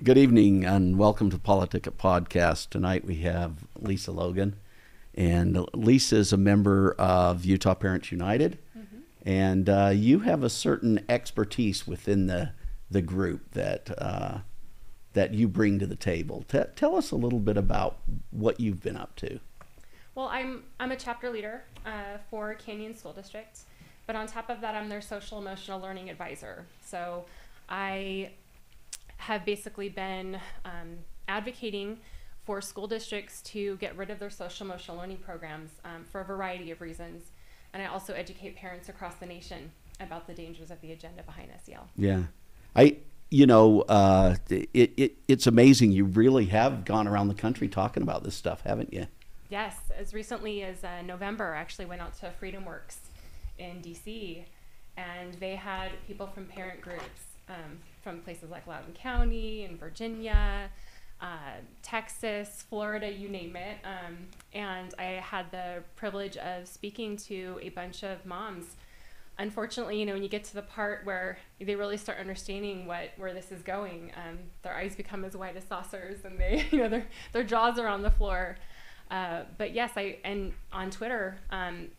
Good evening and welcome to PoliticIt podcast. Tonight we have Lisa Logan, and Lisa is a member of Utah Parents United, and you have a certain expertise within the group that you bring to the table. Tell us a little bit about what you've been up to. Well, I'm a chapter leader for Canyon School District, but on top of that, I'm their social emotional learning advisor. So I have basically been advocating for school districts to get rid of their social emotional learning programs for a variety of reasons. And I also educate parents across the nation about the dangers of the agenda behind SEL. Yeah. It's amazing. You really have gone around the country talking about this stuff, haven't you? Yes. As recently as November, I actually went out to Freedom Works in DC, and they had people from parent groups from places like Loudoun County and Virginia, Texas, Florida, you name it. And I had the privilege of speaking to a bunch of moms. Unfortunately, when you get to the part where they really start understanding where this is going, their eyes become as white as saucers, and they, their jaws are on the floor. But yes, and on Twitter,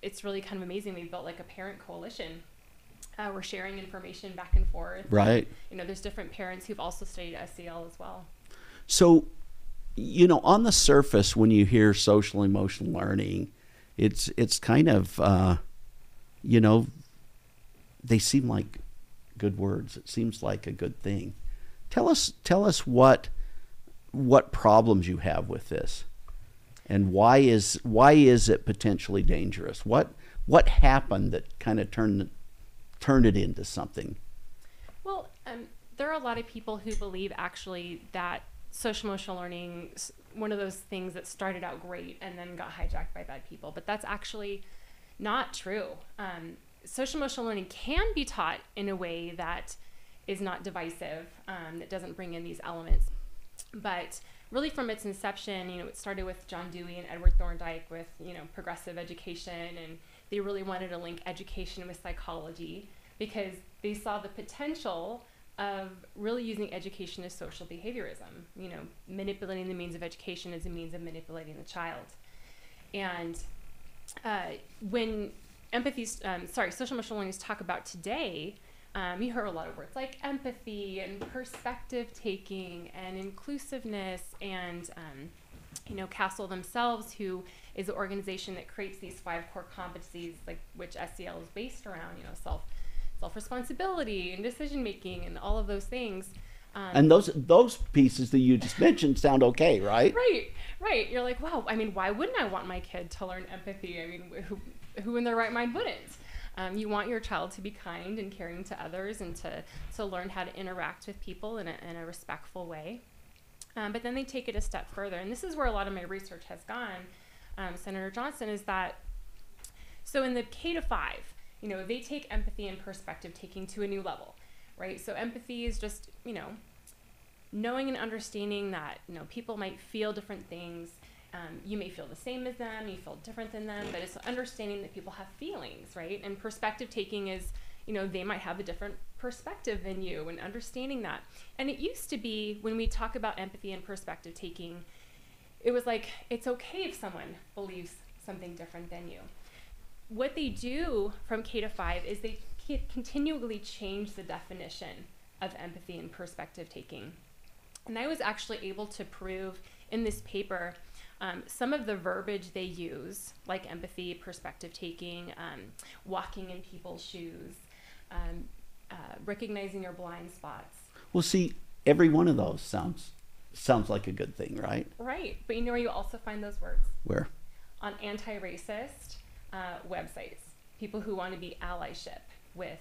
it's really kind of amazing. We built like a parent coalition. We're sharing information back and forth. Right. There's different parents who've also studied SEL as well. So, on the surface, when you hear social emotional learning, it's kind of, they seem like good words. It seems like a good thing. Tell us what problems you have with this, and why is it potentially dangerous? What happened that kind of turned it into something? Well, there are a lot of people who believe actually that social emotional learning is one of those things that started out great and then got hijacked by bad people, but that's actually not true. Social emotional learning can be taught in a way that is not divisive, that doesn't bring in these elements. But really from its inception, it started with John Dewey and Edward Thorndike with, progressive education, and they really wanted to link education with psychology because they saw the potential of really using education as social behaviorism, manipulating the means of education as a means of manipulating the child. And when social emotional learning is talked about today, you hear a lot of words like empathy and perspective taking and inclusiveness, and Castle themselves, who is the organization that creates these 5 core competencies, like which SEL is based around, self-responsibility and decision-making and all of those things. And those pieces that you just mentioned sound okay, right? Right. You're like, wow, why wouldn't I want my kid to learn empathy? Who in their right mind wouldn't? You want your child to be kind and caring to others and to learn how to interact with people in a respectful way. But then they take it a step further. And this is where a lot of my research has gone, Senator Johnson, is that, so in the K-5, they take empathy and perspective taking to a new level, right? So empathy is just, knowing and understanding that, people might feel different things. You may feel the same as them, you feel different than them, but it's understanding that people have feelings, right? And perspective taking is, they might have a different perspective than you, and understanding that. And it used to be, when we talk about empathy and perspective taking, it was like, it's okay if someone believes something different than you. What they do from K-5 is they continually change the definition of empathy and perspective taking. And I was actually able to prove in this paper some of the verbiage they use, like empathy, perspective taking, walking in people's shoes, recognizing your blind spots. Well, see, every one of those sounds like a good thing, right? Right, but you know where you also find those words? Where? On anti-racist websites, people who want to be allyship with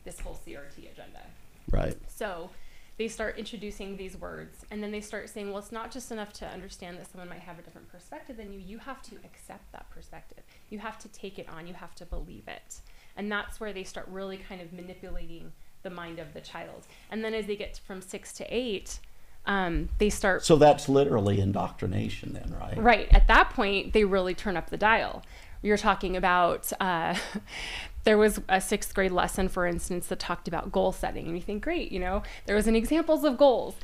this whole CRT agenda. Right. So they start introducing these words, and then they start saying, well, it's not just enough to understand that someone might have a different perspective than you. You have to accept that perspective. You have to take it on. You have to believe it. And that's where they start really kind of manipulating the mind of the child. And then as they get from 6 to 8, they start... So that's literally indoctrination then, right? Right. At that point, they really turn up the dial. You're talking about... there was a 6th grade lesson, for instance, that talked about goal setting. And you think, great, there was an examples of goals.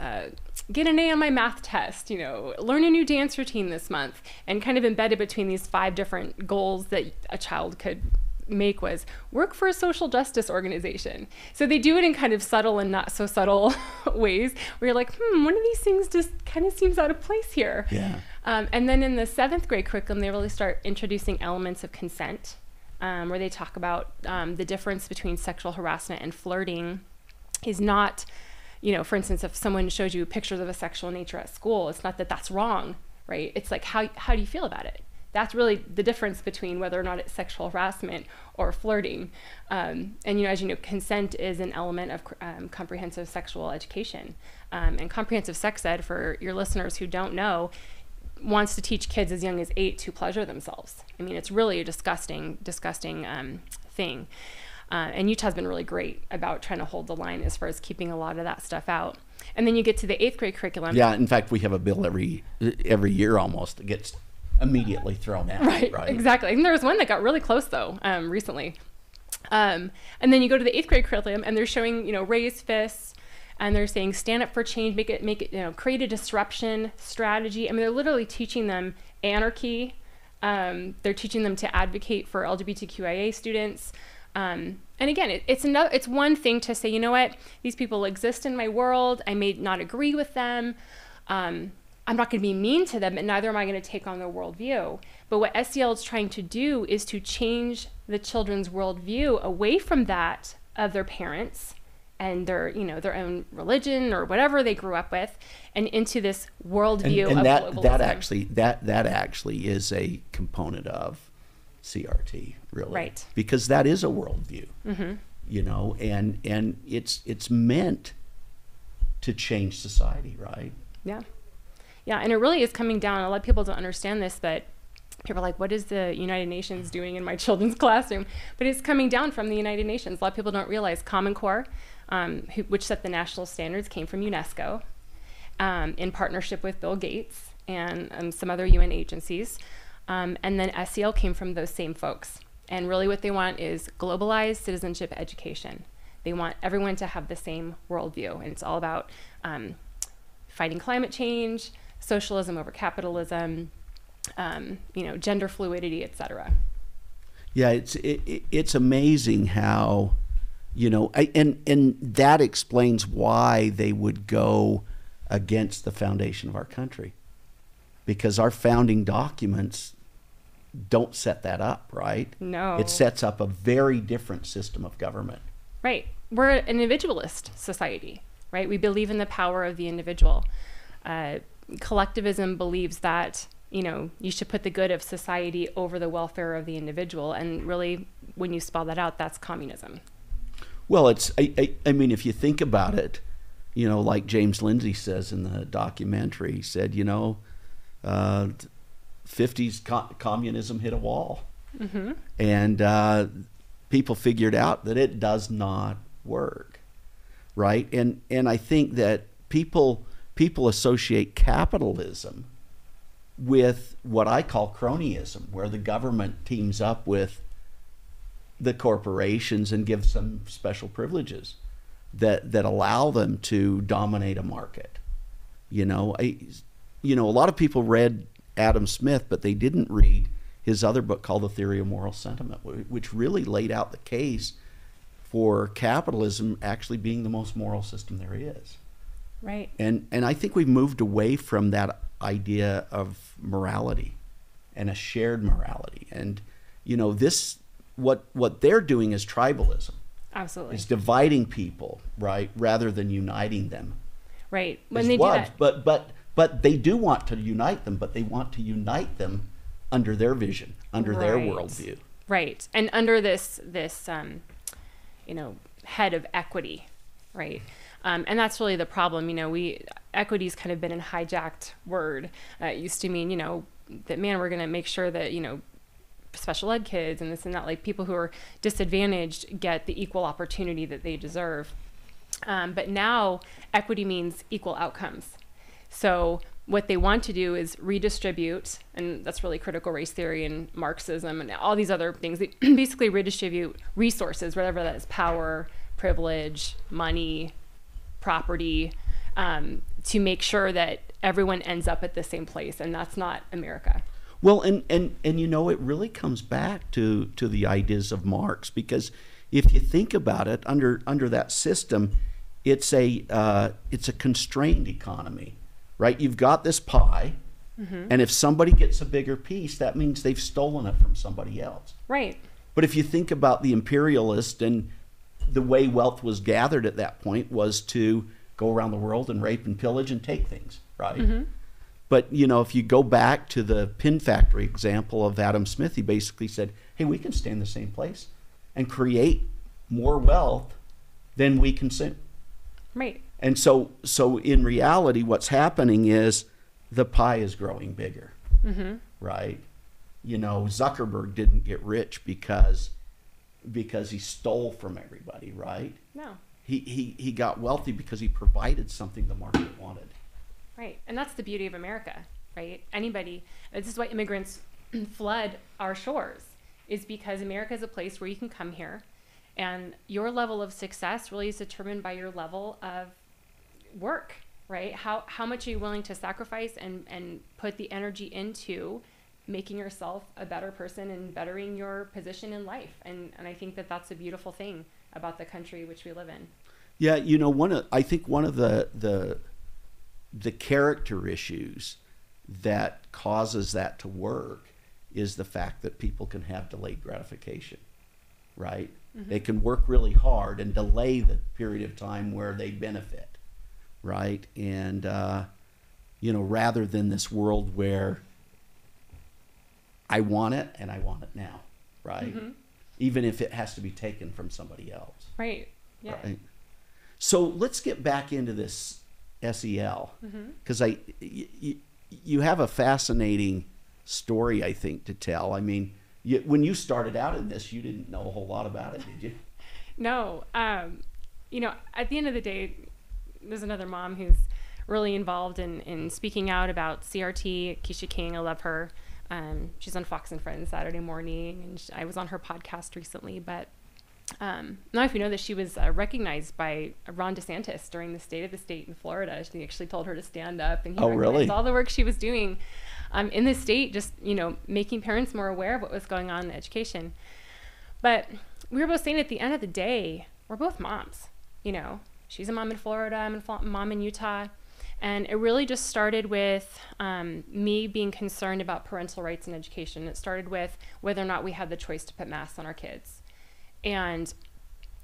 get an A on my math test, learn a new dance routine this month, and kind of embedded between these 5 different goals that a child could make was work for a social justice organization. So they do it in kind of subtle and not so subtle ways where you're like, one of these things just kind of seems out of place here. Yeah. And then in the 7th grade curriculum, they really start introducing elements of consent, where they talk about the difference between sexual harassment and flirting is not, for instance, if someone shows you pictures of a sexual nature at school, it's not that that's wrong, right? It's like, how do you feel about it? That's really the difference between whether or not it's sexual harassment or flirting. And, as you know, consent is an element of comprehensive sexual education. And comprehensive sex ed, for your listeners who don't know, wants to teach kids as young as 8 to pleasure themselves. I mean, it's really a disgusting thing. And Utah's been really great about trying to hold the line as far as keeping a lot of that stuff out. And then you get to the 8th grade curriculum. Yeah, in fact, we have a bill every year almost that gets immediately thrown out. Right, exactly. And there was one that got really close, though, recently. And then you go to the 8th grade curriculum, and they're showing, raise fists, and they're saying stand up for change, make it, create a disruption strategy. I mean, they're literally teaching them anarchy. They're teaching them to advocate for LGBTQIA students. And again, it's one thing to say, you know what, these people exist in my world. I may not agree with them. I'm not going to be mean to them, but neither am I going to take on their worldview. But what SEL is trying to do is to change the children's worldview away from that of their parents and their own religion or whatever they grew up with, and into this worldview and of that globalism. that actually is a component of CRT, really, right? Because that is a worldview, and it's meant to change society, right? Yeah, and it really is coming down. A lot of people don't understand this, but people are like, what is the United Nations doing in my children's classroom? But it's coming down from the United Nations. A lot of people don't realize Common Core, which set the national standards, came from UNESCO in partnership with Bill Gates and some other UN agencies. And then SEL came from those same folks. And really what they want is globalized citizenship education. They want everyone to have the same worldview. And it's all about fighting climate change, socialism over capitalism, gender fluidity, etc. Yeah, it's amazing how, and that explains why they would go against the foundation of our country, because our founding documents don't set that up, right? No. It sets up a very different system of government. Right. We're an individualist society, right? We believe in the power of the individual. Collectivism believes that, you should put the good of society over the welfare of the individual. And really, when you spell that out, that's communism. Well, I mean, if you think about it, like James Lindsay says in the documentary, he said, 50s communism hit a wall. Mm-hmm. And people figured out that it does not work, right? And I think that people associate capitalism with what I call cronyism, where the government teams up with the corporations and gives them special privileges that allow them to dominate a market. A lot of people read Adam Smith, but they didn't read his other book called The Theory of Moral Sentiment, which really laid out the case for capitalism actually being the most moral system there is. Right. And I think we've moved away from that idea of morality and a shared morality. And, what they're doing is tribalism. Absolutely. It's dividing people, right, rather than uniting them. Right. When they do that. But they do want to unite them, but they want to unite them under their vision, under their worldview. Right. And under this head of equity, right? And that's really the problem. Equity's kind of been a hijacked word. It used to mean, that, man, we're going to make sure that, special ed kids and this and that, like people who are disadvantaged get the equal opportunity that they deserve. But now equity means equal outcomes. So what they want to do is redistribute, and that's really critical race theory and Marxism and all these other things. They basically redistribute resources, whatever that is, power, privilege, money, property, to make sure that everyone ends up at the same place, and that's not America. Well, and you know, it really comes back to the ideas of Marx, because if you think about it, under that system, it's a constrained economy, right? You've got this pie, and if somebody gets a bigger piece, that means they've stolen it from somebody else. Right. But if you think about the imperialist, and the way wealth was gathered at that point was to go around the world and rape and pillage and take things, right? But, you know, if you go back to the pin factory example of Adam Smith, he basically said, hey, we can stay in the same place and create more wealth than we consume. Right. And so in reality, what's happening is the pie is growing bigger, right? You know, Zuckerberg didn't get rich because he stole from everybody, right? No. He got wealthy because he provided something the market wanted. Right. And that's the beauty of America, right? This is why immigrants flood our shores, is because America is a place where you can come here, and your level of success really is determined by your level of work, right? How much are you willing to sacrifice and put the energy into making yourself a better person and bettering your position in life. And I think that that's a beautiful thing about the country which we live in. Yeah, you know, I think one of the character issues that causes that to work is the fact that people can have delayed gratification, right? They can work really hard and delay the period of time where they benefit, right? And, you know, rather than this world where I want it and I want it now, right? Even if it has to be taken from somebody else. Right, yeah. Right? So let's get back into this SEL, because you have a fascinating story, I think, to tell. I mean, when you started out in this, you didn't know a whole lot about it, did you? No. You know, at the end of the day, there's another mom who's really involved in speaking out about CRT, Keisha King. I love her. She's on Fox and Friends Saturday morning, and I was on her podcast recently. But now if you know that she was recognized by Ron DeSantis during the State of the State in Florida. She actually told her to stand up, and he recognized all the work she was doing in the state, just, you know, making parents more aware of what was going on in education. But we were both saying at the end of the day, we're both moms. You know, she's a mom in Florida, I'm a mom in Utah. And it really just started with me being concerned about parental rights in education. It started with whether or not we had the choice to put masks on our kids. And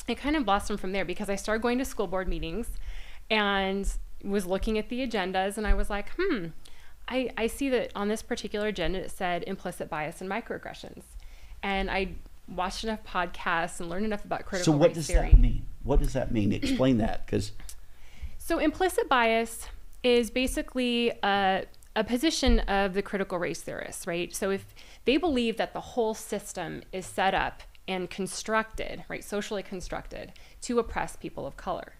it kind of blossomed from there, because I started going to school board meetings and was looking at the agendas, and I was like, I see that on this particular agenda it said implicit bias and microaggressions. And I watched enough podcasts and learned enough about critical race theory. So what does that mean? What does that mean? Explain that, because... So implicit bias is basically a position of the critical race theorists, right? So if they believe that the whole system is set up and constructed, right, socially constructed, to oppress people of color.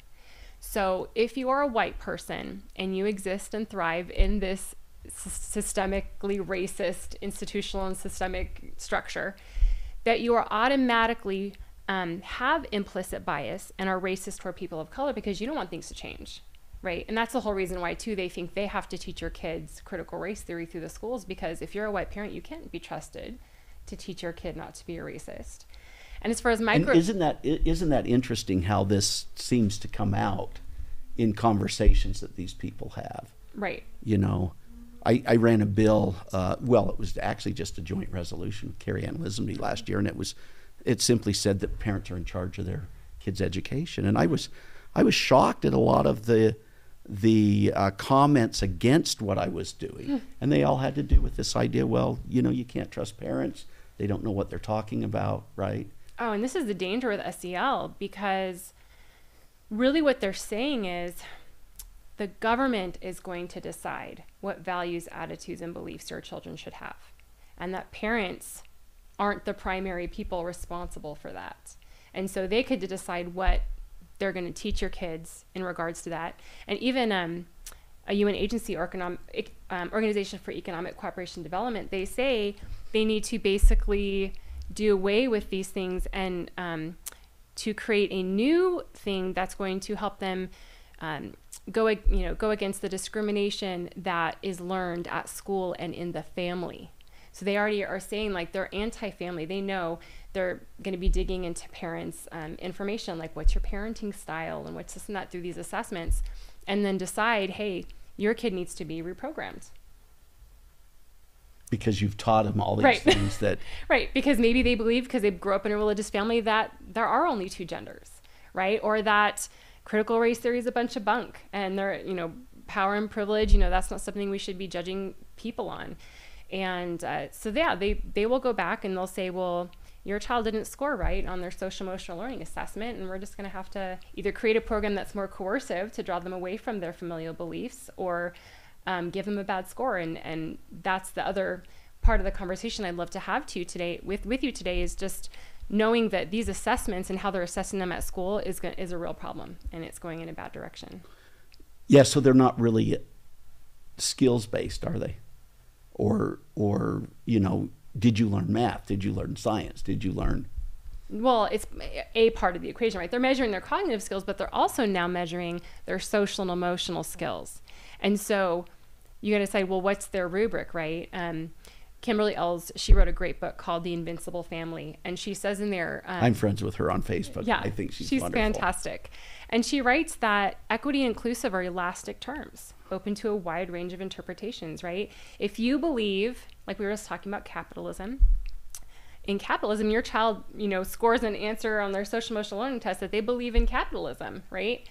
So if you are a white person and you exist and thrive in this systemically racist institutional and systemic structure, that you are automatically have implicit bias and are racist toward people of color because you don't want things to change, right? And that's the whole reason why, too, they think they have to teach your kids critical race theory through the schools, because if you're a white parent, you can't be trusted to teach your kid not to be a racist. And as far as isn't that interesting how this seems to come out in conversations that these people have? Right. You know, I ran a bill. Well, it was actually just a joint resolution with Carrie Ann Lisenby last year, and it simply said that parents are in charge of their kids' education. And I was shocked at a lot of the comments against what I was doing, and they all had to do with this idea. Well, you know, you can't trust parents; they don't know what they're talking about, right? Oh, and this is the danger with SEL, because really what they're saying is the government is going to decide what values, attitudes, and beliefs your children should have, and that parents aren't the primary people responsible for that. And so they could decide what they're going to teach your kids in regards to that. And even a UN agency, Organization for Economic Cooperation and Development, they say they need to basically do away with these things and to create a new thing that's going to help them go against the discrimination that is learned at school and in the family. So they already are saying like they're anti-family. They know they're going to be digging into parents' information, like what's your parenting style and what's this and that through these assessments, and then decide, hey, your kid needs to be reprogrammed. Because you've taught them all these right. things that... Right, because maybe they believe, because they grew up in a religious family, that there are only two genders, right? Or that critical race theory is a bunch of bunk, and they're, power and privilege, that's not something we should be judging people on. And so yeah, they will go back and they'll say, well, your child didn't score right on their social emotional learning assessment, and we're just going to have to either create a program that's more coercive to draw them away from their familial beliefs, or give them a bad score. And that's the other part of the conversation I'd love to have with you today is just knowing that these assessments and how they're assessing them at school is a real problem, and it's going in a bad direction. Yeah, so they're not really skills based, are they? Or did you learn math? Did you learn science? Did you learn? Well, it's a part of the equation, right? They're measuring their cognitive skills, but they're also now measuring their social and emotional skills. And so you got to say, well, what's their rubric, right? Kimberly Ells, she wrote a great book called The Invincible Family. And she says in there... I'm friends with her on Facebook. Yeah, I think she's wonderful. Fantastic. And she writes that equity and inclusive are elastic terms, open to a wide range of interpretations, right? If you believe, like we were just talking about capitalism, in capitalism, your child, scores an answer on their social emotional learning test that they believe in capitalism, right?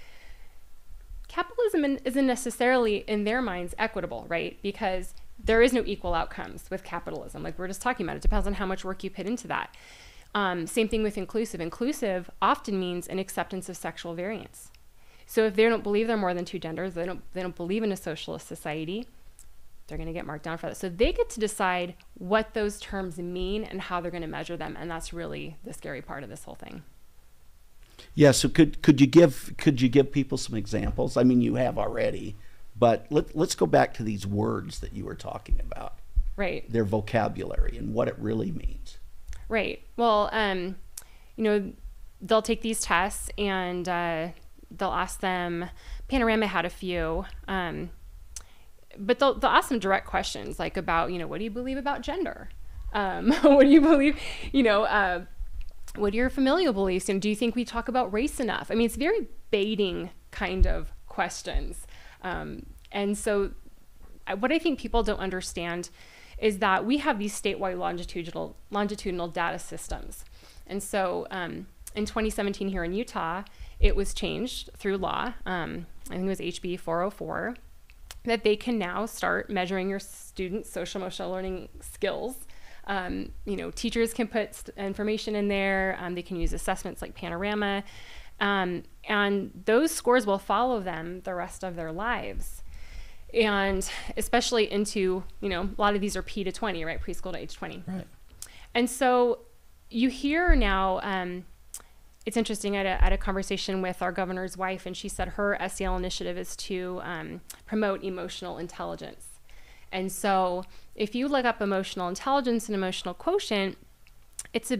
Capitalism isn't necessarily, in their minds, equitable, right? Because there is no equal outcomes with capitalism. Like we were just talking about, it depends on how much work you put into that. Same thing with inclusive. Inclusive often means an acceptance of sexual variance. So if they don't believe there are more than two genders, they don't believe in a socialist society, they're going to get marked down for that. So they get to decide what those terms mean and how they're going to measure them, and that's really the scary part of this whole thing. Yeah. So could you give people some examples? I mean, you have already, but let's go back to these words that you were talking about. Right. Their vocabulary and what it really means. Right. Well, they'll take these tests and they'll ask them. Panorama had a few, but they'll ask them direct questions like about what do you believe about gender? What do you believe? What are your familial beliefs? And do you think we talk about race enough? I mean, it's very baiting kind of questions. And so what I think people don't understand is that we have these statewide longitudinal data systems. And so in 2017 here in Utah, it was changed through law, I think it was HB 404, that they can now start measuring your students' social emotional learning skills. Teachers can put information in there. They can use assessments like Panorama. And those scores will follow them the rest of their lives. And especially into, a lot of these are P to 20, right? Preschool to age 20. Right. And so you hear now, it's interesting, I had a conversation with our governor's wife, and she said her SEL initiative is to promote emotional intelligence. And so if you look up emotional intelligence and emotional quotient, it's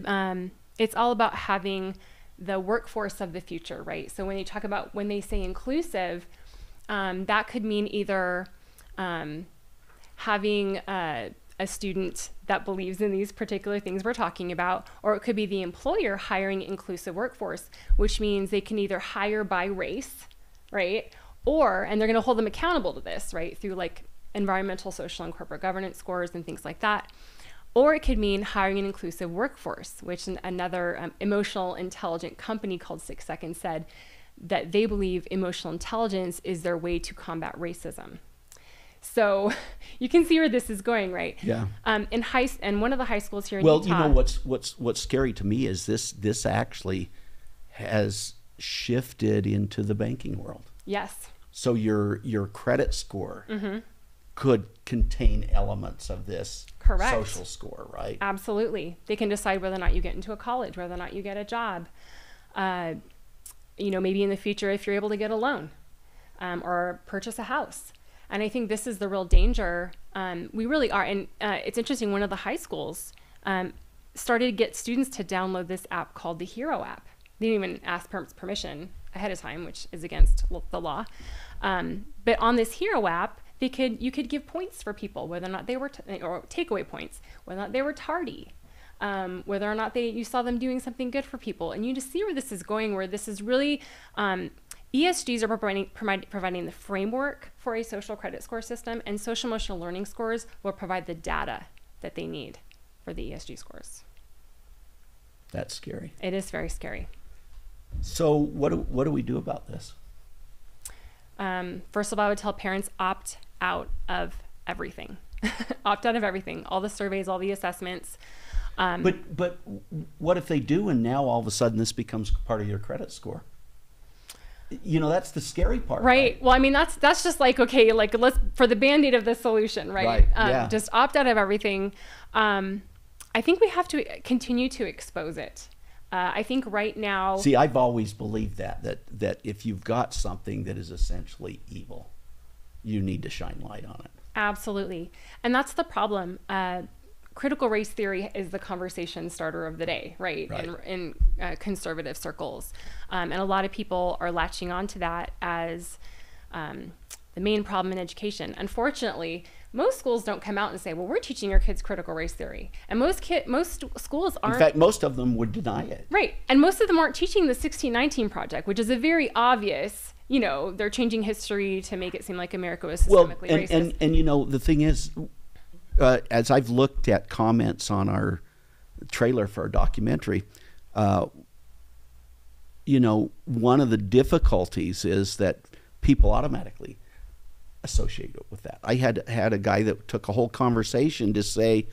all about having the workforce of the future, right? So when they say inclusive, that could mean either having a student that believes in these particular things we're talking about, or it could be the employer hiring inclusive workforce, which means they can either hire by race, right? And they're going to hold them accountable to this, right? Through like environmental, social, and corporate governance scores and things like that. Or it could mean hiring an inclusive workforce, which another emotional intelligent company called 6 Seconds said that they believe emotional intelligence is their way to combat racism. So you can see where this is going, right? Yeah. And one of the high schools here in Utah. Well, what's scary to me is this actually has shifted into the banking world. Yes. So your credit score could contain elements of this Correct. Social score, right? Absolutely. They can decide whether or not you get into a college, whether or not you get a job. Maybe in the future if you're able to get a loan or purchase a house. And I think this is the real danger. We really are. And it's interesting, one of the high schools started to get students to download this app called the Hero app. They didn't even ask parents' permission ahead of time, which is against the law. But on this Hero app, you could give points for people, whether or not they were, or takeaway points, whether or not they were tardy, whether or not you saw them doing something good for people. And you just see where this is going, where this is really, ESGs are providing the framework for a social credit score system, and social emotional learning scores will provide the data that they need for the ESG scores. That's scary. It is very scary. So what do we do about this? First of all, I would tell parents, opt out of everything. Opt out of everything. All the surveys, all the assessments. But what if they do, and now all of a sudden this becomes part of your credit score? You know, that's the scary part. Right. Well, I mean, that's just like, okay, like let's, for the Band-Aid of the solution, right? Yeah. Just opt out of everything. I think we have to continue to expose it. I think right now. See, I've always believed that if you've got something that is essentially evil, you need to shine light on it. Absolutely. And that's the problem. Critical race theory is the conversation starter of the day, right? In conservative circles. And a lot of people are latching on to that as the main problem in education. Unfortunately, most schools don't come out and say, well, we're teaching your kids critical race theory. And most schools aren't. In fact, most of them would deny it. Right. And most of them aren't teaching the 1619 Project, which is a very obvious, you know, they're changing history to make it seem like America was systemically racist. And you know, the thing is, as I've looked at comments on our trailer for our documentary, you know, one of the difficulties is that people automatically associate it with that. I had a guy that took a whole conversation to say,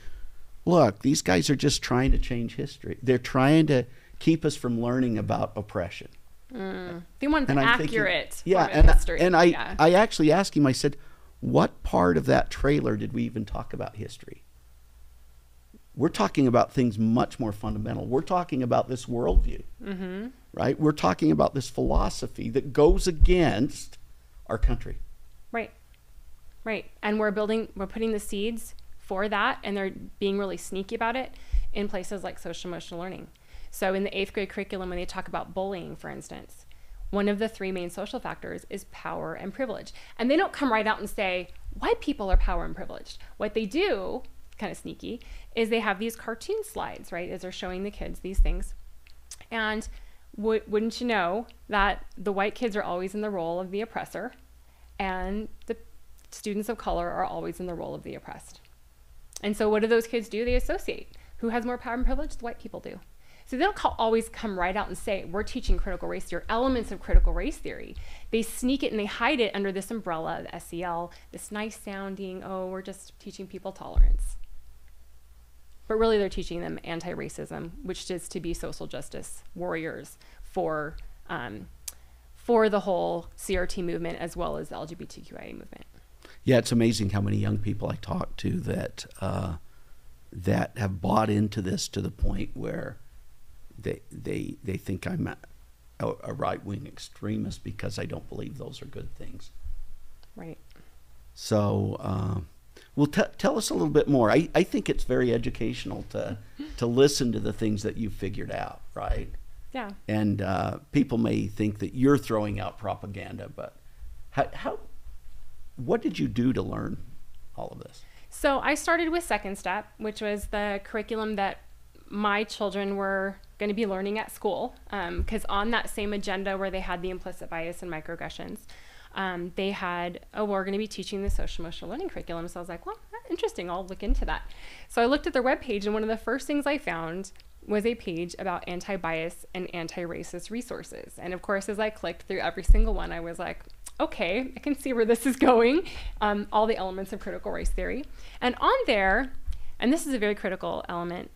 look, these guys are just trying to change history. They're trying to keep us from learning about oppression. They want the accurate history. And I actually asked him, I said, what part of that trailer did we even talk about history? We're talking about things much more fundamental. We're talking about this worldview, right? We're talking about this philosophy that goes against our country. Right. And we're putting the seeds for that, and they're being really sneaky about it in places like social emotional learning. So in the 8th grade curriculum, when they talk about bullying, for instance, one of the 3 main social factors is power and privilege. And they don't come right out and say, white people are power and privileged. What they do, kind of sneaky, is they have these cartoon slides, right, as they're showing the kids these things. And wouldn't you know that the white kids are always in the role of the oppressor, and the students of color are always in the role of the oppressed. And so what do those kids do? They associate. Who has more power and privilege? The white people do. So they don't always come right out and say, we're teaching critical race theory, elements of critical race theory. They sneak it and they hide it under this umbrella of SEL, this nice sounding, oh, we're just teaching people tolerance. But really they're teaching them anti-racism, which is to be social justice warriors for the whole CRT movement as well as the LGBTQIA movement. Yeah, it's amazing how many young people I talk to that have bought into this to the point where they think I'm a right-wing extremist because I don't believe those are good things. Right. So, well, tell us a little bit more. I think it's very educational to listen to the things that you've figured out, right? Yeah. And people may think that you're throwing out propaganda, but what did you do to learn all of this? So I started with Second Step, which was the curriculum that my children were going to be learning at school, because on that same agenda where they had the implicit bias and microaggressions, they had, we're going to be teaching the social emotional learning curriculum. So I was like, well, that's interesting. I'll look into that. So I looked at their webpage, and one of the first things I found was a page about anti-bias and anti-racist resources. And of course, as I clicked through every single one, I was like, okay, I can see where this is going, all the elements of critical race theory. And on there, and this is a very critical element,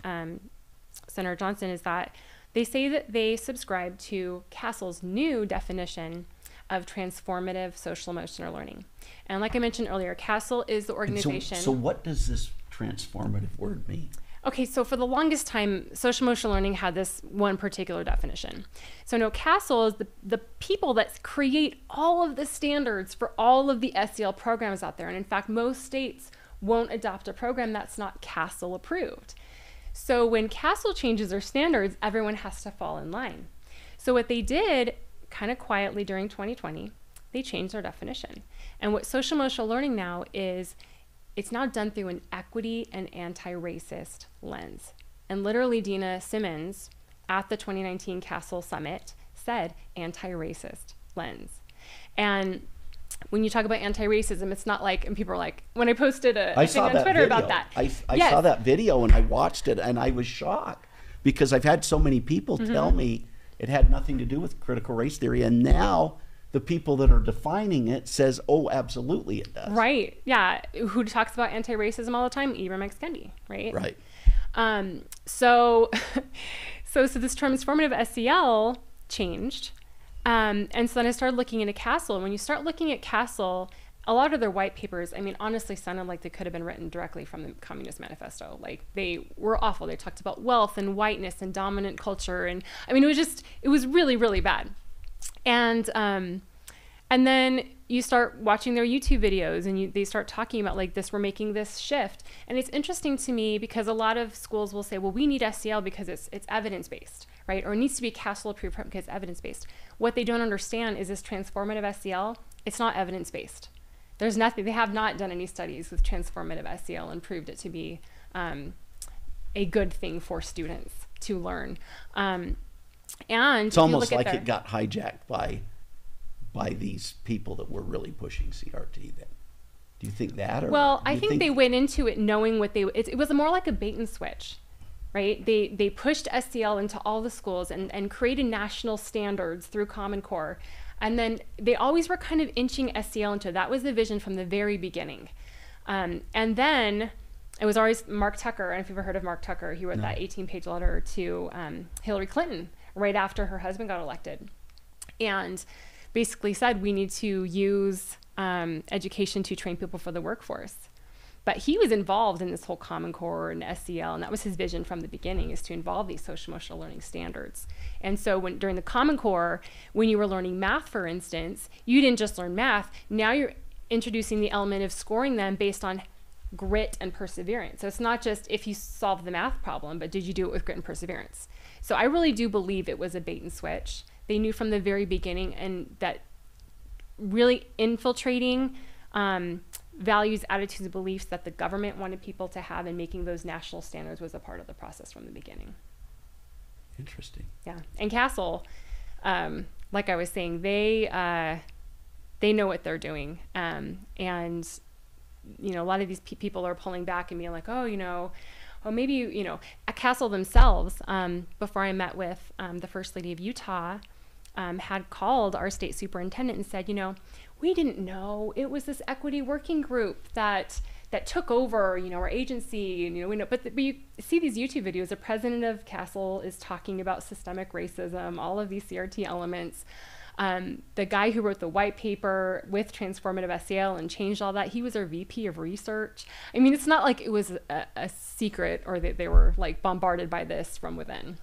Senator Johnson, is that they say that they subscribe to CASEL's new definition of transformative social emotional learning. And like I mentioned earlier, CASEL is the organization. So what does this transformative word mean? Okay, so for the longest time, social emotional learning had this one particular definition. So no, CASEL is the people that create all of the standards for all of the SEL programs out there. And in fact, most states won't adopt a program that's not CASEL approved. So when CASEL changes their standards, everyone has to fall in line. So what they did kind of quietly during 2020 they changed their definition. And what social emotional learning now is, it's now done through an equity and anti-racist lens. And literally Dina Simmons at the 2019 Castle Summit said anti-racist lens. And when you talk about anti-racism, it's not like, and people are like, when I posted a thing on Twitter video. about that. I saw that video and I watched it and I was shocked because I've had so many people tell me it had nothing to do with critical race theory. And now the people that are defining it says, oh, absolutely it does. Right. Yeah. Who talks about anti-racism all the time? Ibram X. Kendi, right? Right. So this transformative SEL changed. And so then I started looking into Castle. And when you start looking at Castle, a lot of their white papers, I mean, honestly sounded like they could have been written directly from the Communist Manifesto. Like, they were awful. They talked about wealth and whiteness and dominant culture. And I mean, it was really, really bad. And then you start watching their YouTube videos and they start talking about like this, we're making this shift. And it's interesting to me because a lot of schools will say, well, we need SEL because it's evidence-based, right? Or it needs to be Castle approved because it's evidence-based. What they don't understand is this transformative SEL, it's not evidence-based. There's nothing, they have not done any studies with transformative SEL and proved it to be a good thing for students to learn. And it's almost like it got hijacked by these people that were really pushing CRT then. Do you think that? Or well, I think they went into it knowing what it was more like a bait and switch, right? They pushed SEL into all the schools and created national standards through Common Core. And then they always were kind of inching SEL into, that was the vision from the very beginning. And then it was always Mark Tucker, and if you've ever heard of Mark Tucker, he wrote that 18-page letter to Hillary Clinton right after her husband got elected. And basically said we need to use education to train people for the workforce. But he was involved in this whole Common Core and SEL, and that was his vision from the beginning, is to involve these social emotional learning standards. And so during the Common Core, when you were learning math, for instance, you didn't just learn math, now you're introducing the element of scoring them based on grit and perseverance. So it's not just if you solved the math problem, but did you do it with grit and perseverance? So I really do believe it was a bait and switch. They knew from the very beginning, and that really infiltrating values, attitudes, and beliefs that the government wanted people to have and making those national standards was a part of the process from the beginning. Interesting. Yeah. And Castle, like I was saying, they know what they're doing. And, you know, a lot of these people are pulling back and being like, oh, you know, well, maybe, you know, at Castle themselves, before I met with the First Lady of Utah, had called our state superintendent and said, you know, we didn't know it was this equity working group that took over, you know, our agency, and, you know, we know, but you see these YouTube videos, the president of Castle is talking about systemic racism, all of these CRT elements. The guy who wrote the white paper with transformative SEL and changed all that, he was our VP of research. I mean, it's not like it was a secret or that they were like bombarded by this from within.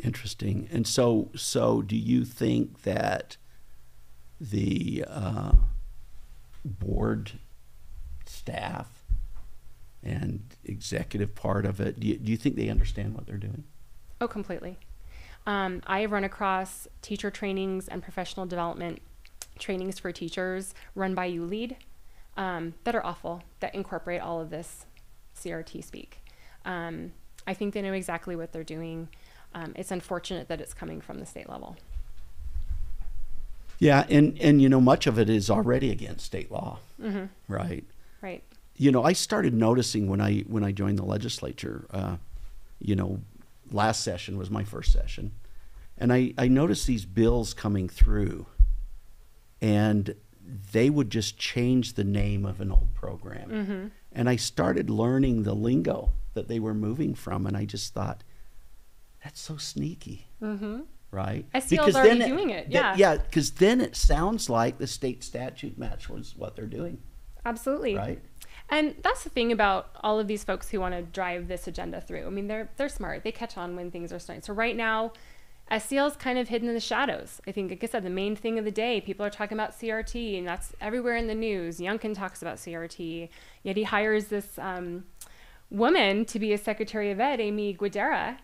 Interesting. And so do you think that the board staff and executive part of it, do you think they understand what they're doing? Oh, completely. I have run across teacher trainings and professional development trainings for teachers run by ULead that are awful, that incorporate all of this CRT speak. I think they know exactly what they're doing. It's unfortunate that it's coming from the state level. Yeah, and you know, much of it is already against state law, right? Right. You know, I started noticing when I joined the legislature, you know, last session was my first session, and I noticed these bills coming through, and they would just change the name of an old program. And I started learning the lingo that they were moving from, and I just thought, that's so sneaky. Right? SEL's already doing it, yeah. Yeah, because then it sounds like the state statute matches what they're doing. Absolutely. Right? And that's the thing about all of these folks who want to drive this agenda through. I mean, they're smart. They catch on when things are starting. So right now, SEL's kind of hidden in the shadows. I think, like I said, the main thing of the day, people are talking about CRT, and that's everywhere in the news. Youngkin talks about CRT, yet he hires this woman to be a Secretary of Ed, Amy Guidera,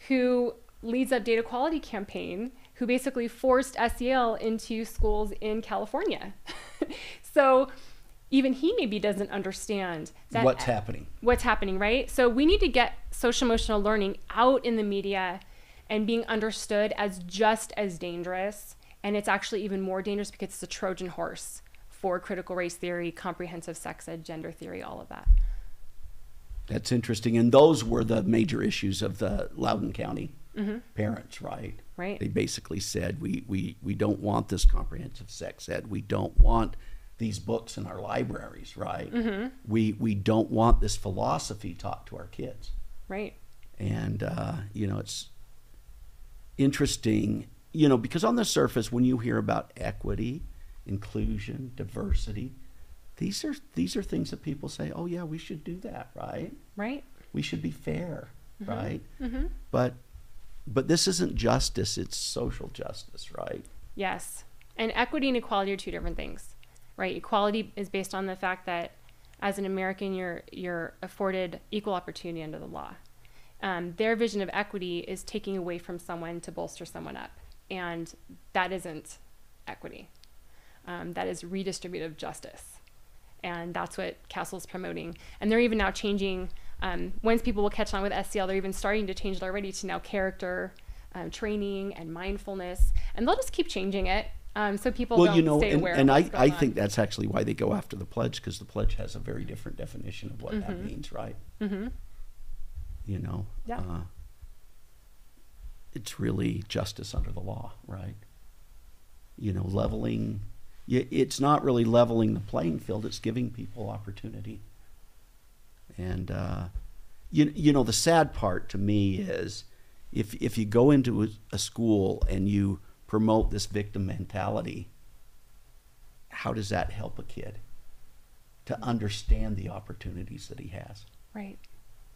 who leads up data quality campaign, who basically forced SEL into schools in California. So even he maybe doesn't understand that what's happening. What's happening, right? So we need to get social emotional learning out in the media and being understood as just as dangerous. And it's actually even more dangerous because it's a Trojan horse for critical race theory, comprehensive sex ed, gender theory, all of that. That's interesting. And those were the major issues of the Loudoun County parents, right? Right. They basically said, we don't want this comprehensive sex ed. We don't want these books in our libraries, right? We don't want this philosophy taught to our kids. Right. And, it's interesting, because on the surface, when you hear about equity, inclusion, diversity, these are things that people say, oh yeah, we should do that, right? Right. We should be fair, right? But this isn't justice, it's social justice, right? Yes. And equity and equality are two different things, right? Equality is based on the fact that as an American, you're afforded equal opportunity under the law. Their vision of equity is taking away from someone to bolster someone up. And that isn't equity. That is redistributive justice. And that's what Castle's promoting. And they're even now changing, once people will catch on with SEL, they're even starting to change it already to now character training and mindfulness. And they'll just keep changing it. So people don't stay aware of what's going I on. think that's actually why they go after the pledge, because the pledge has a very different definition of what that means, right? Yeah. It's really justice under the law, right? Leveling. It's not really leveling the playing field. It's giving people opportunity. And the sad part to me is if you go into a school and you promote this victim mentality, how does that help a kid to understand the opportunities that he has? Right.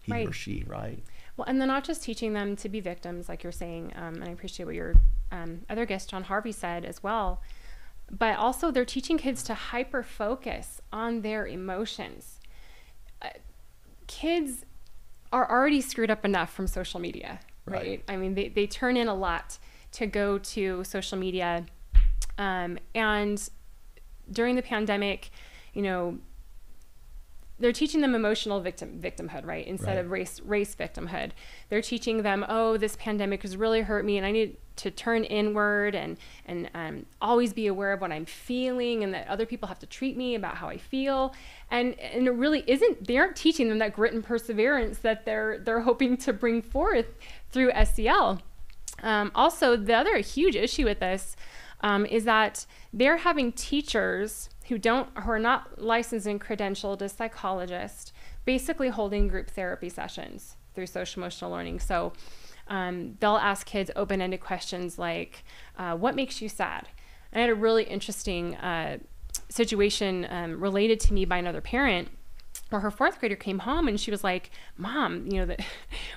He or she, right? Well, and they're not just teaching them to be victims, like you're saying, and I appreciate what your other guest, John Harvey, said as well, but also they're teaching kids to hyper-focus on their emotions. Kids are already screwed up enough from social media, right? I mean, they turn in a lot to go to social media, and during the pandemic, they're teaching them emotional victimhood, right? Instead of race victimhood. They're teaching them, oh, this pandemic has really hurt me and I need to turn inward and always be aware of what I'm feeling and that other people have to treat me about how I feel. And it really isn't, they aren't teaching them that grit and perseverance that they're hoping to bring forth through SEL. Also, the other huge issue with this is that they're having teachers who are not licensed and credentialed as psychologists, basically holding group therapy sessions through social emotional learning. So they'll ask kids open-ended questions like, what makes you sad? And I had a really interesting situation related to me by another parent where her fourth grader came home and she was like, Mom,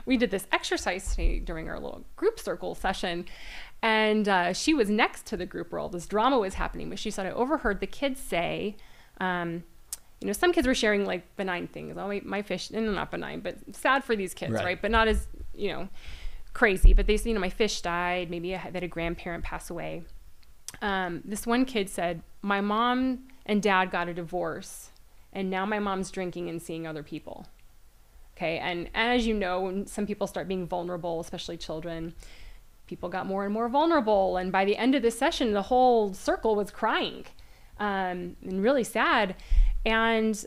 we did this exercise today during our little group circle session. And she was next to the group where all this drama was happening. But she said, I overheard the kids say, some kids were sharing like benign things. Oh, my fish, and not benign, but sad for these kids, right? But not as, crazy. But they say, my fish died. Maybe they had a grandparent pass away. This one kid said, my mom and dad got a divorce. And now my mom's drinking and seeing other people. Okay. And as you know, when some people start being vulnerable, especially children, people got more and more vulnerable. And by the end of the session, the whole circle was crying and really sad. And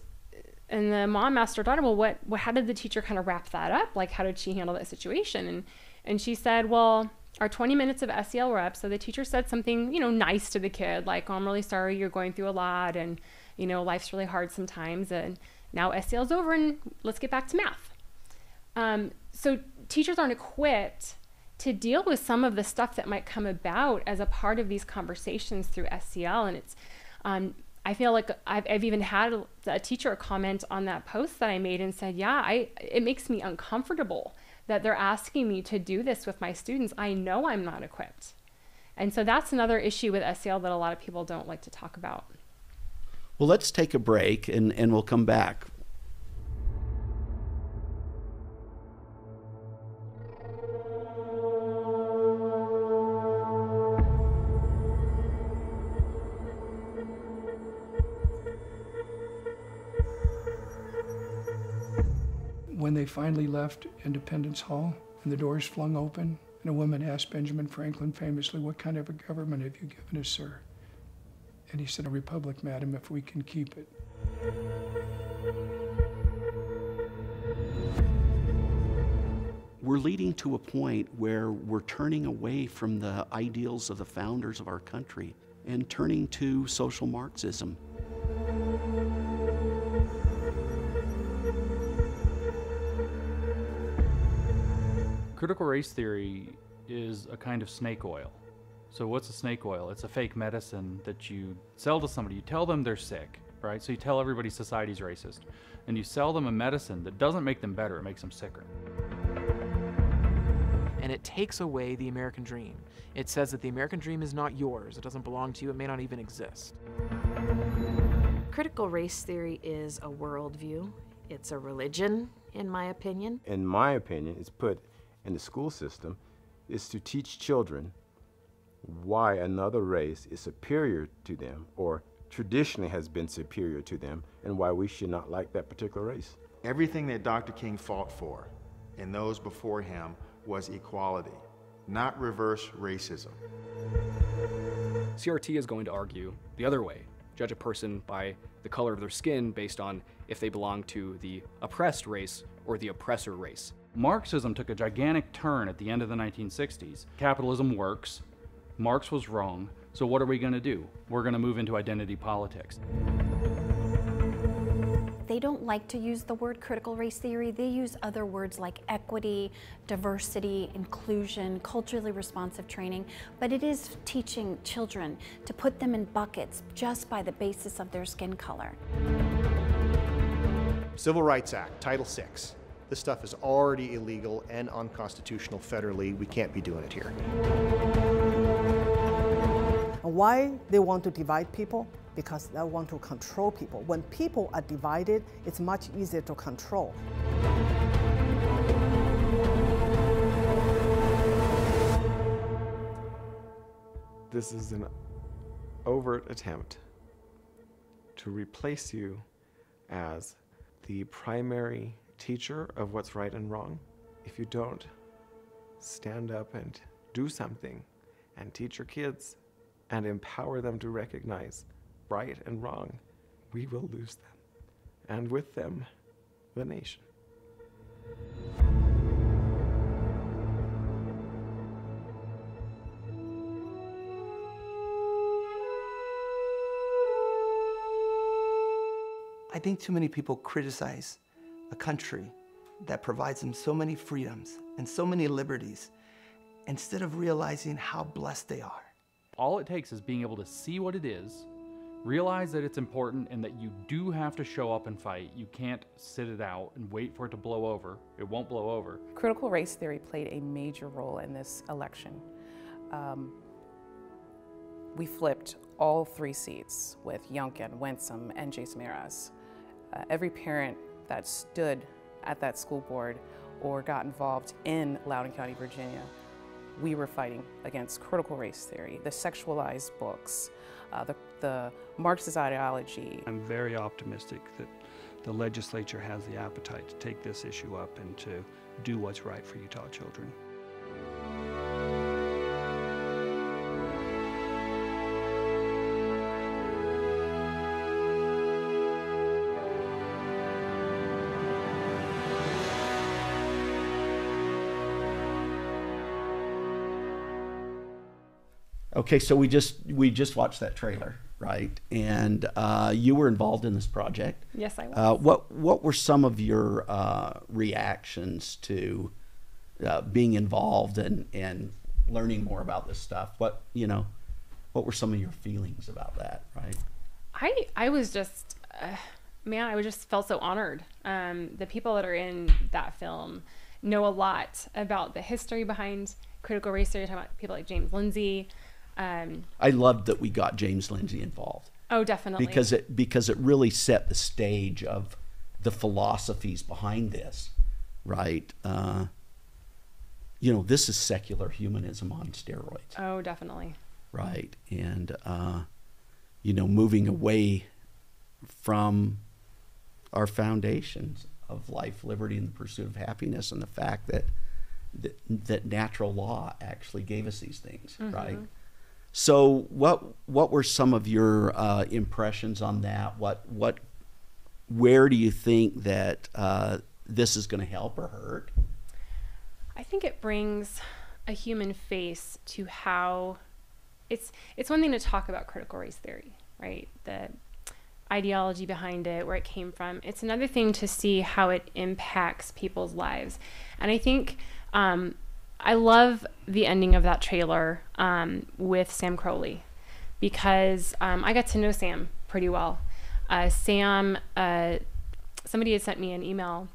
the mom asked her daughter, well, how did the teacher kind of wrap that up? Like, how did she handle that situation? And she said, well, our 20 minutes of SEL were up. So the teacher said something, nice to the kid, like, oh, I'm really sorry you're going through a lot. And, life's really hard sometimes. And now SEL's over and let's get back to math. So teachers aren't equipped to deal with some of the stuff that might come about as a part of these conversations through SEL. And it's, I feel like I've even had a teacher comment on that post that I made and said, yeah, it makes me uncomfortable that they're asking me to do this with my students. I know I'm not equipped. And so that's another issue with SEL that a lot of people don't like to talk about. Well, let's take a break and we'll come back. When they finally left Independence Hall and the doors flung open, and a woman asked Benjamin Franklin famously, "What kind of a government have you given us, sir?" And he said, "A republic, madam, if we can keep it." We're leading to a point where we're turning away from the ideals of the founders of our country and turning to social Marxism. Critical race theory is a kind of snake oil. So what's a snake oil? It's a fake medicine that you sell to somebody. You tell them they're sick, right? So you tell everybody society's racist. And you sell them a medicine that doesn't make them better, it makes them sicker. And it takes away the American dream. It says that the American dream is not yours. It doesn't belong to you. It may not even exist. Critical race theory is a worldview. It's a religion, in my opinion. In my opinion, it's put in the school system is to teach children why another race is superior to them or traditionally has been superior to them and why we should not like that particular race. Everything that Dr. King fought for and those before him was equality, not reverse racism. CRT is going to argue the other way, judge a person by the color of their skin based on if they belong to the oppressed race or the oppressor race. Marxism took a gigantic turn at the end of the 1960s. Capitalism works, Marx was wrong, so what are we going to do? We're going to move into identity politics. They don't like to use the word critical race theory. They use other words like equity, diversity, inclusion, culturally responsive training, but it is teaching children to put them in buckets just by the basis of their skin color. Civil Rights Act, Title VI. This stuff is already illegal and unconstitutional federally. We can't be doing it here. Why they want to divide people? Because they want to control people. When people are divided, it's much easier to control. This is an overt attempt to replace you as the primary teacher of what's right and wrong. If you don't stand up and do something and teach your kids and empower them to recognize right and wrong, we will lose them, and with them, the nation. I think too many people criticize a country that provides them so many freedoms and so many liberties instead of realizing how blessed they are. All it takes is being able to see what it is, realize that it's important and that you do have to show up and fight. You can't sit it out and wait for it to blow over. It won't blow over. Critical race theory played a major role in this election. We flipped all 3 seats with Youngkin, Winsome, and Jason Miraz. Every parent that stood at that school board or got involved in Loudoun County, Virginia, we were fighting against critical race theory, the sexualized books, the Marxist ideology. I'm very optimistic that the legislature has the appetite to take this issue up and to do what's right for Utah children. Okay, so we just watched that trailer, right? And you were involved in this project. Yes, I was. What were some of your reactions to being involved and learning more about this stuff? What were some of your feelings about that, right? I was just, man, I just felt so honored. The people that are in that film know a lot about the history behind critical race theory. Talking about people like James Lindsay. I loved that we got James Lindsay involved. Oh, definitely. Because it really set the stage of the philosophies behind this, right? This is secular humanism on steroids. Oh, definitely. Right, and moving away from our foundations. of life, liberty, and the pursuit of happiness, and the fact that that natural law actually gave us these things, right? So what were some of your impressions on that? Where do you think that this is going to help or hurt? I think it brings a human face to how it's one thing to talk about critical race theory, right? The ideology behind it, where it came from. It's another thing to see how it impacts people's lives. And I think I love the ending of that trailer with Sam Crowley, because I got to know Sam pretty well. Sam, somebody had sent me an email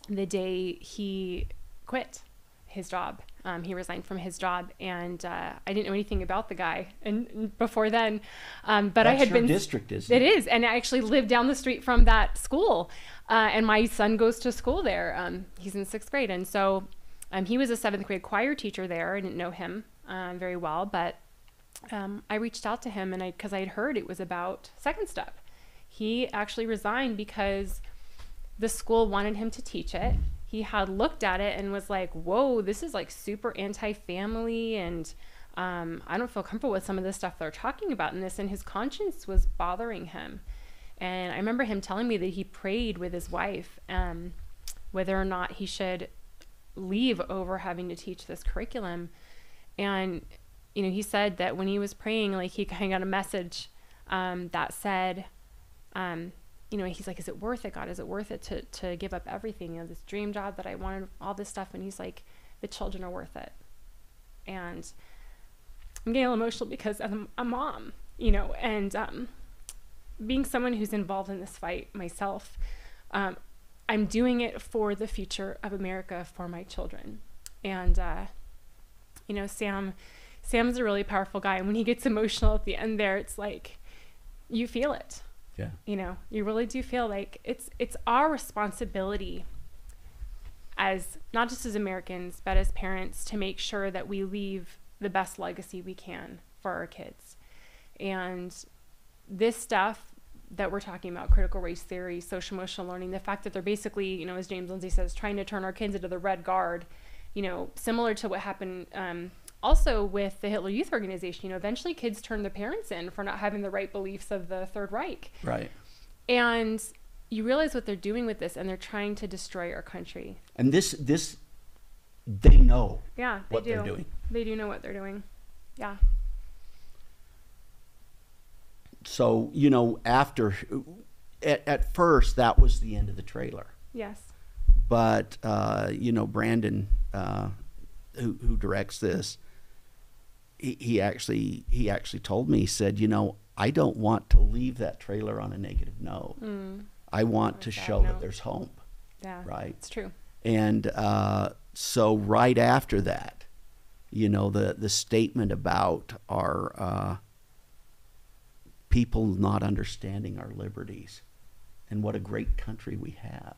the day he quit his job. He resigned from his job, and I didn't know anything about the guy and before then. But That's I had your been district, isn't it? It is, and I actually lived down the street from that school, and my son goes to school there. He's in 6th grade, and so he was a 7th grade choir teacher there. I didn't know him very well, but I reached out to him, and because I had heard it was about Second Step. He actually resigned because the school wanted him to teach it. He had looked at it and was like, whoa, this is like super anti-family, and I don't feel comfortable with some of the stuff they're talking about in this, and his conscience was bothering him. And I remember him telling me that he prayed with his wife whether or not he should leave over having to teach this curriculum. And he said that when he was praying, like, he kind of got a message that said, he's like, is it worth it, God? Is it worth it to give up everything? This dream job that I wanted, all this stuff. And he's like, the children are worth it. And I'm getting a little emotional because I'm a mom, and being someone who's involved in this fight myself, I'm doing it for the future of America, for my children. And, Sam's a really powerful guy. And when he gets emotional at the end there, it's like, you feel it. Yeah. You really do feel like it's our responsibility, as not just as Americans, but as parents, to make sure that we leave the best legacy we can for our kids. And this stuff that we're talking about, critical race theory, social emotional learning, the fact that they're basically, as James Lindsay says, trying to turn our kids into the Red Guard, similar to what happened also with the Hitler Youth Organization. Eventually kids turned the parents in for not having the right beliefs of the Third Reich. Right. And you realize what they're doing with this, and they're trying to destroy our country. And this they know what they're doing. They do know what they're doing. Yeah. So, after, at first, that was the end of the trailer. Yes. But, Brandon, who directs this, he actually told me, he said, I don't want to leave that trailer on a negative note. I want to show that there's hope. Yeah. Right? It's true. And so right after that, the statement about our people not understanding our liberties and what a great country we have,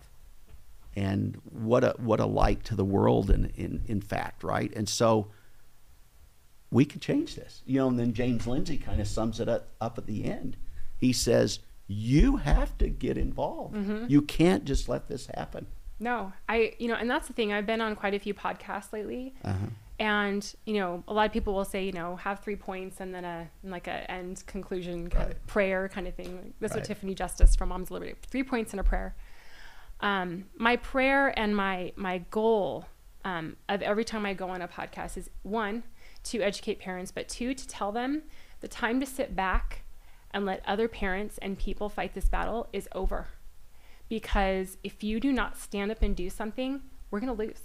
and what a light to the world in fact, right? And so we can change this, and then James Lindsay kind of sums it up at the end. He says, you have to get involved. You can't just let this happen. No, and that's the thing. I've been on quite a few podcasts lately. And, a lot of people will say, have 3 points and then a end conclusion kind of prayer kind of thing. That's what Tiffany Justice from Moms Liberty, 3 points and a prayer. My prayer and my goal of every time I go on a podcast is, 1, to educate parents, but 2, to tell them the time to sit back and let other parents and people fight this battle is over. Because if you do not stand up and do something, we're going to lose.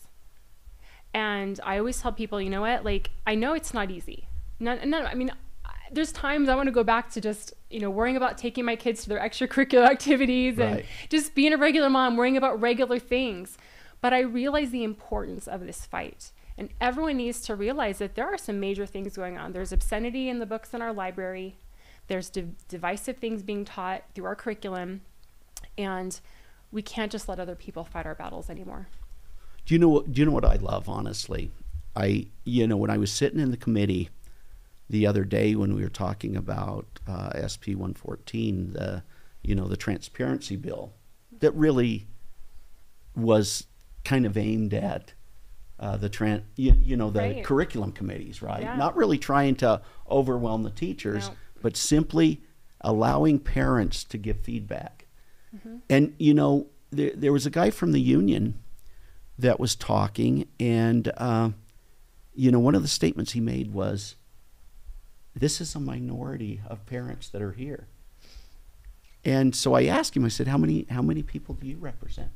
And I always tell people, you know what, I know it's not easy. There's times I want to go back to just, worrying about taking my kids to their extracurricular activities and just being a regular mom, worrying about regular things. But I realize the importance of this fight. And everyone needs to realize that there are some major things going on. There's obscenity in the books in our library. There's divisive things being taught through our curriculum. And we can't just let other people fight our battles anymore. Do you know what I love, honestly? When I was sitting in the committee the other day when we were talking about SB 114, the transparency bill that really was kind of aimed at the Right. curriculum committees, right? Yeah. Not really trying to overwhelm the teachers, No. but simply allowing parents to give feedback. Mm-hmm. And, there was a guy from the union that was talking, and, one of the statements he made was, this is a minority of parents that are here. And so I asked him, I said, how many people do you represent?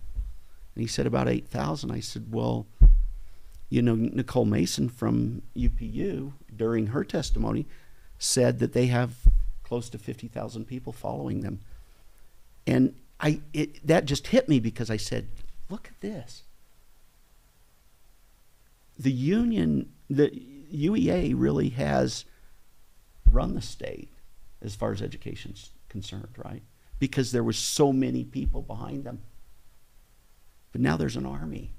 And he said, about 8,000. I said, well, Nicole Mason from UPU, during her testimony, said that they have close to 50,000 people following them. And that just hit me, because I said, look at this. The union, the UEA really has run the state as far as education's concerned, right? Because there were so many people behind them. But now there's an army.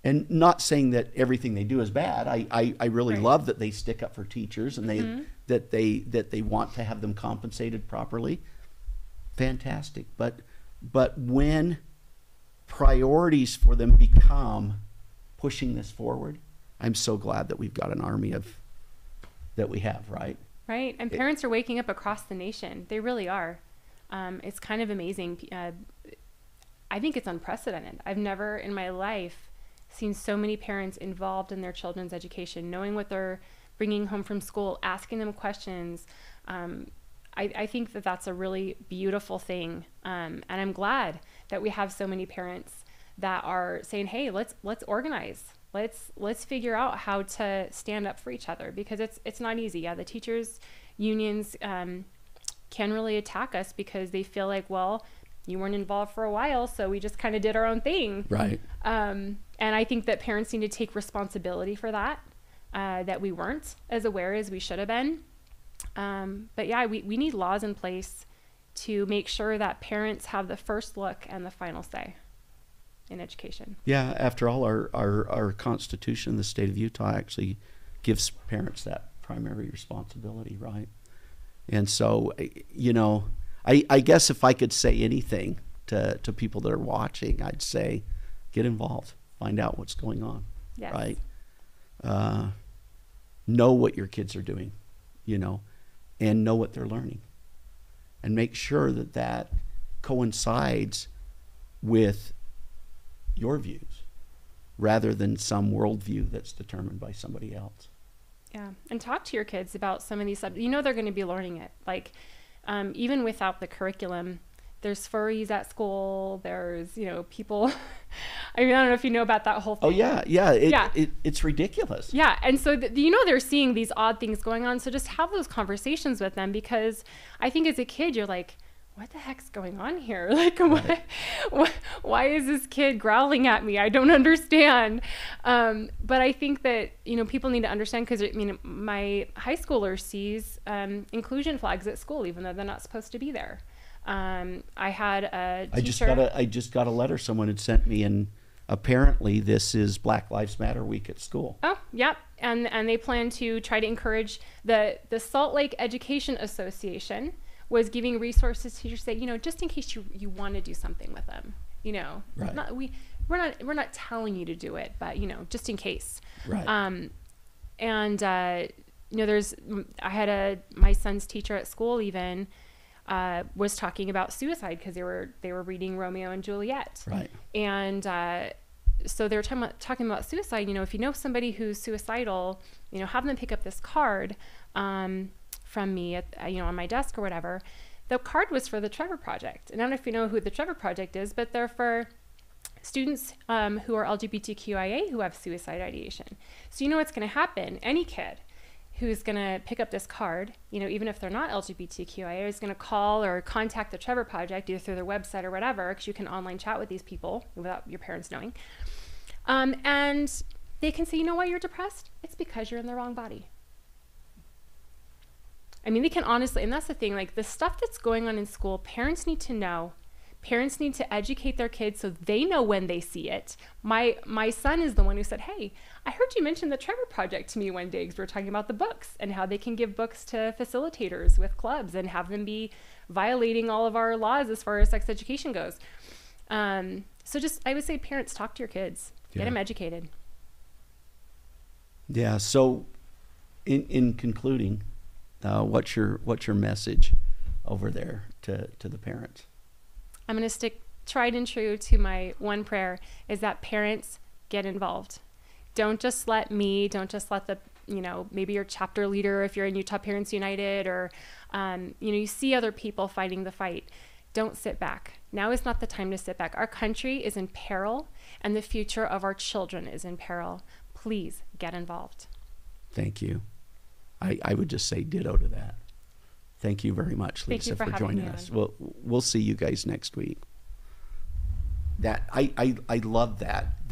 And not saying that everything they do is bad. I really Right. love that they stick up for teachers, and Mhm. that they want to have them compensated properly. Fantastic. But when priorities for them become pushing this forward, I'm so glad that we've got an army that we have, right? Right. And parents are waking up across the nation. They really are. It's kind of amazing. I think it's unprecedented. I've never in my life seen so many parents involved in their children's education, knowing what they're bringing home from school, asking them questions. I think that that's a really beautiful thing. And I'm glad that we have so many parents that are saying, hey, let's organize. Let's figure out how to stand up for each other, because it's not easy. Yeah, the teachers unions can really attack us because they feel like, well, you weren't involved for a while, so we just kind of did our own thing. Right. And I think that parents need to take responsibility for that, that we weren't as aware as we should have been. But yeah, we need laws in place to make sure that parents have the first look and the final say in education. Yeah, after all, our Constitution, the state of Utah, actually gives parents that primary responsibility, right? And so, I guess if I could say anything to people that are watching, I'd say, get involved, find out what's going on, Yes. right? Know what your kids are doing, and know what they're learning, and make sure that coincides with your views rather than some worldview that's determined by somebody else. Yeah, and talk to your kids about some of these subjects. They're going to be learning it. Like, even without the curriculum, there's furries at school. There's, people. I don't know if you know about that whole thing. Oh yeah. It's ridiculous. Yeah, and so they're seeing these odd things going on. So just have those conversations with them, because I think as a kid you're like, what the heck's going on here? Like, Right. why is this kid growling at me? I don't understand. But I think that, people need to understand, because, my high schooler sees inclusion flags at school, even though they're not supposed to be there. I had a teacher. I just got a letter someone had sent me, and apparently this is Black Lives Matter week at school. Oh, yep. And they plan to try to encourage the Salt Lake Education Association was giving resources to teachers, say, just in case you want to do something with them, Right. we're not telling you to do it, but just in case. Right. I had my son's teacher at school even was talking about suicide, because they were reading Romeo and Juliet. Right. And so they were talking about suicide. If you know somebody who's suicidal, have them pick up this card from me on my desk or whatever. The card was for the Trevor Project. And I don't know if you know who the Trevor Project is, but they're for students who are LGBTQIA who have suicide ideation. So what's going to happen? Any kid who's going to pick up this card, even if they're not LGBTQIA, is going to call or contact the Trevor Project, either through their website or whatever, because you can online chat with these people without your parents knowing. And they can say, you're depressed? It's because you're in the wrong body. They can honestly, and that's the thing, like the stuff that's going on in school, parents need to know. Parents need to educate their kids so they know when they see it. My son is the one who said, hey, I heard you mention the Trevor Project to me one day, because we were talking about the books and how they can give books to facilitators with clubs and have them be violating all of our laws as far as sex education goes. So just, I would say, parents, talk to your kids, get them educated. Yeah. So, in concluding, what's your message over there to the parents? I'm going to stick tried and true to my one prayer, is that parents get involved. Don't just let the, maybe your chapter leader, if you're in Utah Parents United, or, you see other people fighting the fight. Don't sit back. Now is not the time to sit back. Our country is in peril, and the future of our children is in peril. Please get involved. Thank you. I would just say ditto to that. Thank you very much, Lisa, for joining us. We'll see you guys next week. That I love that